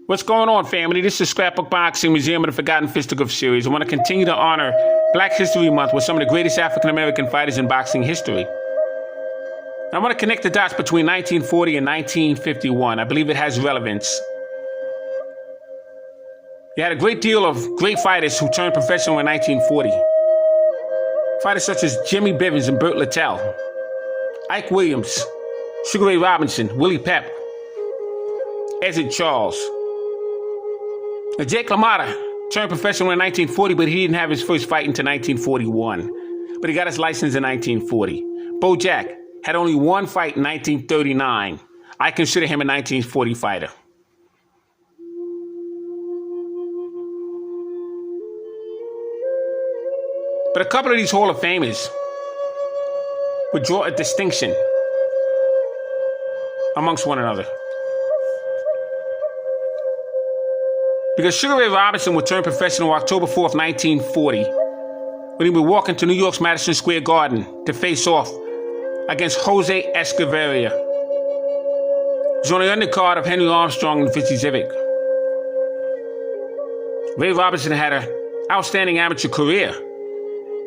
What's going on, family? This is Scrapbook Boxing Museum of the Forgotten Fisticuffs series. I want to continue to honor Black History Month with some of the greatest African-American fighters in boxing history. I want to connect the dots between 1940 and 1951. I believe it has relevance. You had a great deal of great fighters who turned professional in 1940. Fighters such as Jimmy Bivens and Burt Littell, Ike Williams, Sugar Ray Robinson, Willie Pep, Ezzard Charles. Now, Jake LaMotta turned professional in 1940, but he didn't have his first fight until 1941. But he got his license in 1940. Bo Jack had only one fight in 1939. I consider him a 1940 fighter. But a couple of these Hall of Famers would draw a distinction amongst one another. Because Sugar Ray Robinson would turn professional October 4th, 1940, when he would walk into New York's Madison Square Garden to face off against Jose Escoveria. He was on the undercard of Henry Armstrong and Fitzy Zivic. Ray Robinson had an outstanding amateur career.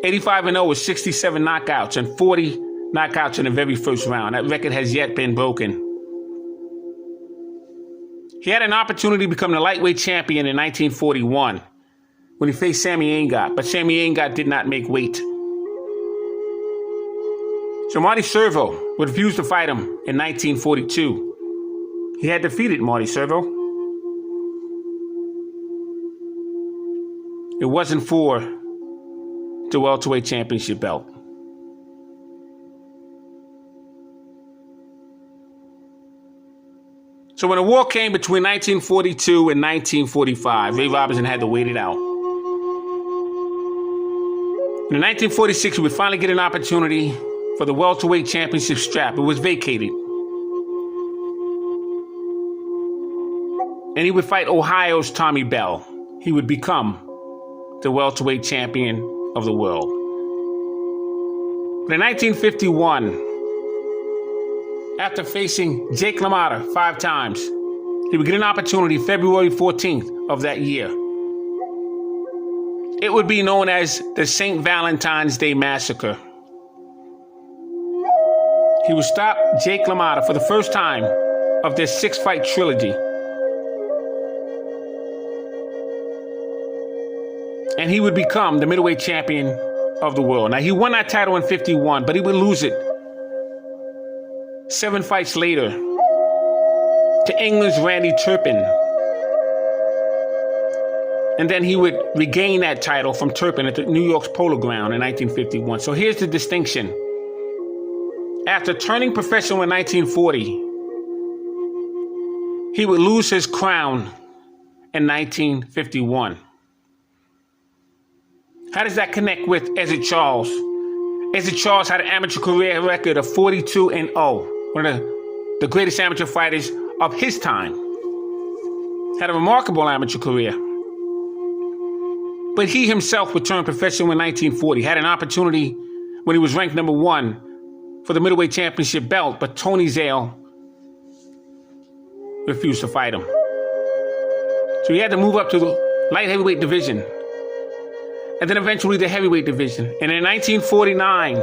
85-0 with 67 knockouts and 40 knockouts in the very first round. That record has yet been broken. He had an opportunity to become the lightweight champion in 1941 when he faced Sammy Aingot, but Sammy Aingot did not make weight. So Marty Servo would refuse to fight him in 1942. He had defeated Marty Servo. It wasn't for the welterweight championship belt. So when the war came between 1942 and 1945, Ray Robinson had to wait it out. In 1946, he would finally get an opportunity for the welterweight championship strap. It was vacated. And he would fight Ohio's Tommy Bell. He would become the welterweight champion of the world. But in 1951, after facing Jake LaMotta 5 times, he would get an opportunity February 14th of that year. It would be known as the St. Valentine's Day Massacre. He would stop Jake LaMotta for the first time of their 6-fight trilogy. And he would become the middleweight champion of the world. Now, he won that title in 51, but he would lose it 7 fights later to England's Randy Turpin. And then he would regain that title from Turpin at the New York's Polo Ground in 1951. So here's the distinction. After turning professional in 1940, he would lose his crown in 1951. How does that connect with Ezzard Charles? Ezzard Charles had an amateur career record of 42-0. One of the greatest amateur fighters of his time. Had a remarkable amateur career. But he himself would turn professional in 1940. Had an opportunity when he was ranked number 1 for the middleweight championship belt, but Tony Zale refused to fight him. So he had to move up to the light heavyweight division, and then eventually the heavyweight division. And in 1949,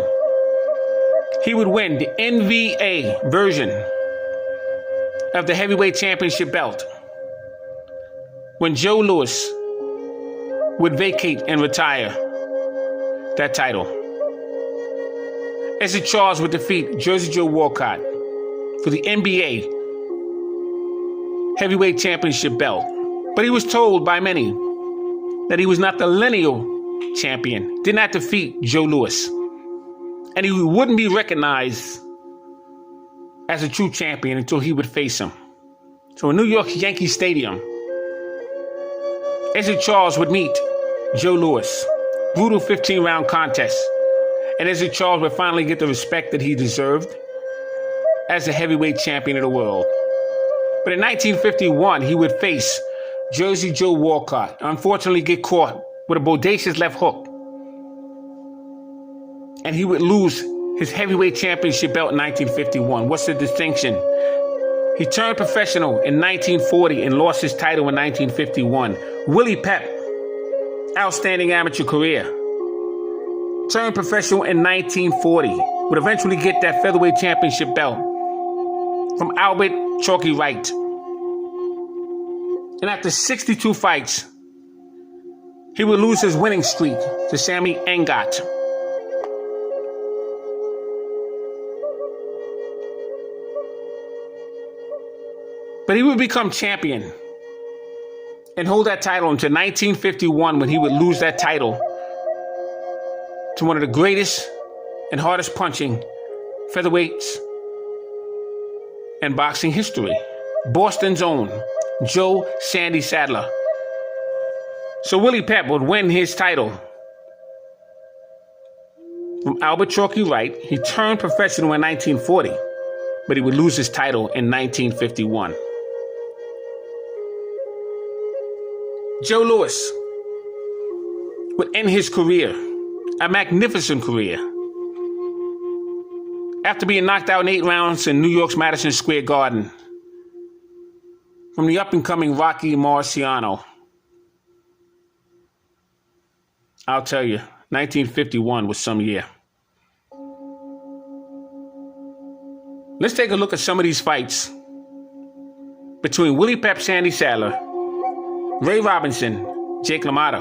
he would win the NVA version of the heavyweight championship belt when Joe Louis would vacate and retire that title. Ezzard Charles would defeat Jersey Joe Walcott for the NBA heavyweight championship belt. But he was told by many that he was not the lineal champion, did not defeat Joe Louis. And he wouldn't be recognized as a true champion until he would face him. So in New York Yankee Stadium, Ezzard Charles would meet Joe Louis. Brutal 15-round contest. And Ezzard Charles would finally get the respect that he deserved as the heavyweight champion of the world. But in 1951, he would face Jersey Joe Walcott. Unfortunately, get caught with a bodacious left hook. And he would lose his heavyweight championship belt in 1951. What's the distinction? He turned professional in 1940 and lost his title in 1951. Willie Pep, outstanding amateur career. Turned professional in 1940. Would eventually get that featherweight championship belt from Albert Chalky Wright. And after 62 fights, he would lose his winning streak to Sammy Engat. But he would become champion and hold that title until 1951, when he would lose that title to one of the greatest and hardest punching featherweights in boxing history, Boston's own Joe Sandy Sadler. So Willie Pep would win his title from Albert Chalky Wright. He turned professional in 1940, but he would lose his title in 1951. Joe Louis would end his career, a magnificent career, after being knocked out in 8 rounds in New York's Madison Square Garden from the up-and-coming Rocky Marciano. I'll tell you, 1951 was some year. Let's take a look at some of these fights between Willie Pep, Sandy Sadler, Ray Robinson, Jake LaMotta,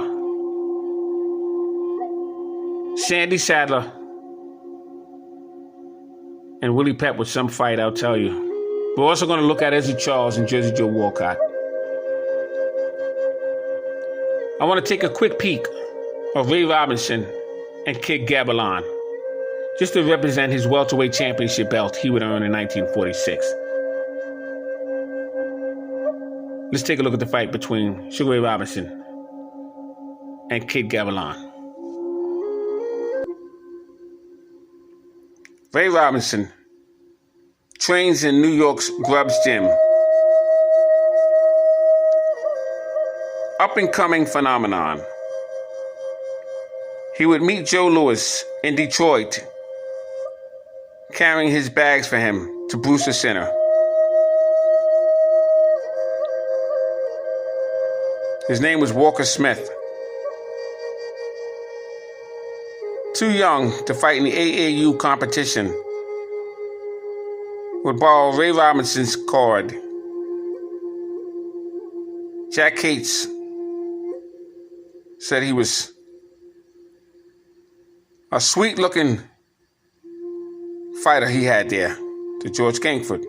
Sandy Sadler, and Willie Pep with some fight, I'll tell you. We're also going to look at Eddie Charles and Jersey Joe Walcott. I want to take a quick peek of Ray Robinson and Kid Gavilan, just to represent his welterweight championship belt he would earn in 1946. Let's take a look at the fight between Sugar Ray Robinson and Kid Gavilan. Ray Robinson trains in New York's Grubbs Gym. Up-and-coming phenomenon. He would meet Joe Louis in Detroit, carrying his bags for him to Brewster Center. His name was Walker Smith. Too young to fight in the AAU competition, would borrow Ray Robinson's card. Jack Cates said he was a sweet-looking fighter he had there, to George Kingford.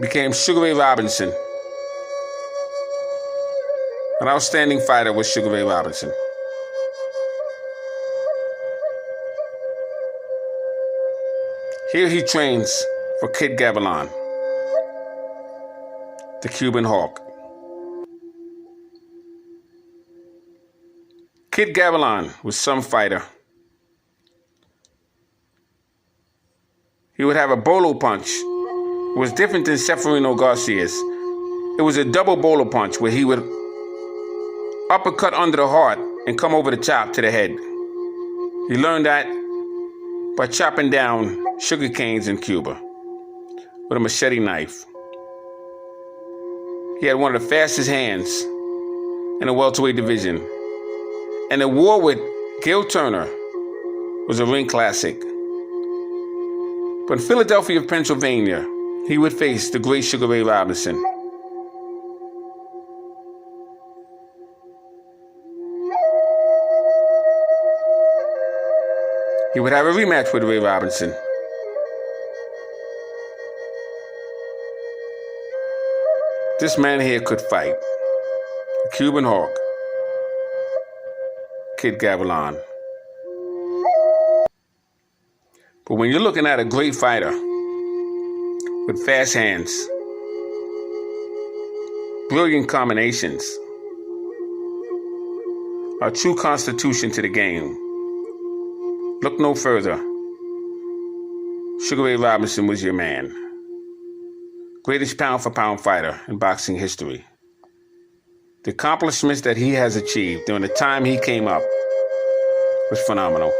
Became Sugar Ray Robinson. An outstanding fighter was Sugar Ray Robinson. Here he trains for Kid Gavilan, the Cuban Hawk. Kid Gavilan was some fighter. He would have a bolo punch. It was different than Seferino Garcia's. It was a double bolo punch where he would uppercut under the heart and come over the top to the head. He learned that by chopping down sugar canes in Cuba with a machete knife. He had one of the fastest hands in the welterweight division. And the war with Gil Turner was a ring classic. But in Philadelphia, Pennsylvania, he would face the great Sugar Ray Robinson. He would have a rematch with Ray Robinson. This man here could fight. The Cuban Hawk, Kid Gavilan. But when you're looking at a great fighter with fast hands, brilliant combinations, a true constitution to the game, look no further. Sugar Ray Robinson was your man. Greatest pound-for-pound fighter in boxing history. The accomplishments that he has achieved during the time he came up was phenomenal.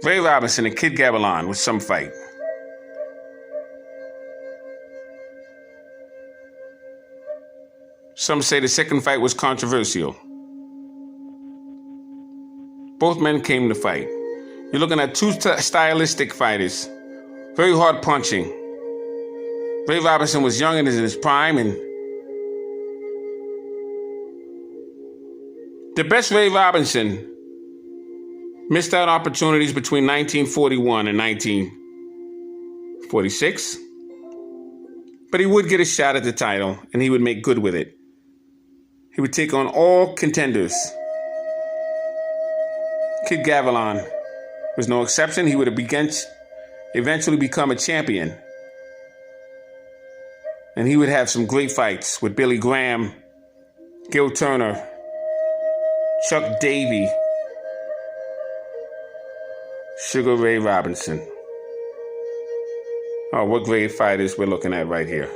Ray Robinson and Kid Gavilan with some fight. Some say the second fight was controversial. Both men came to fight. You're looking at two stylistic fighters. Very hard punching. Ray Robinson was young and in his prime, and the best Ray Robinson missed out opportunities between 1941 and 1946. But he would get a shot at the title, and he would make good with it. He would take on all contenders. Kid Gavilan was no exception. He would have eventually become a champion. And he would have some great fights with Billy Graham, Gil Turner, Chuck Davey, Sugar Ray Robinson. Oh, what great fighters we're looking at right here.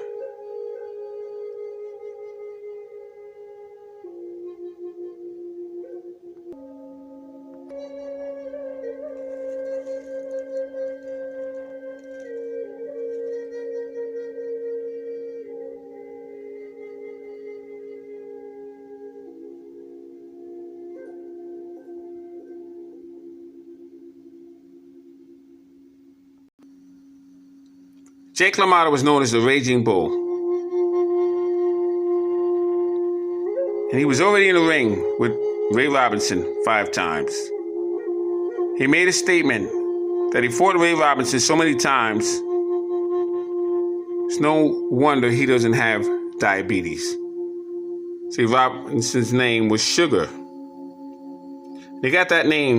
Jake LaMotta was known as the Raging Bull. And he was already in the ring with Ray Robinson 5 times. He made a statement that he fought Ray Robinson so many times, it's no wonder he doesn't have diabetes. See, Robinson's name was Sugar. They got that name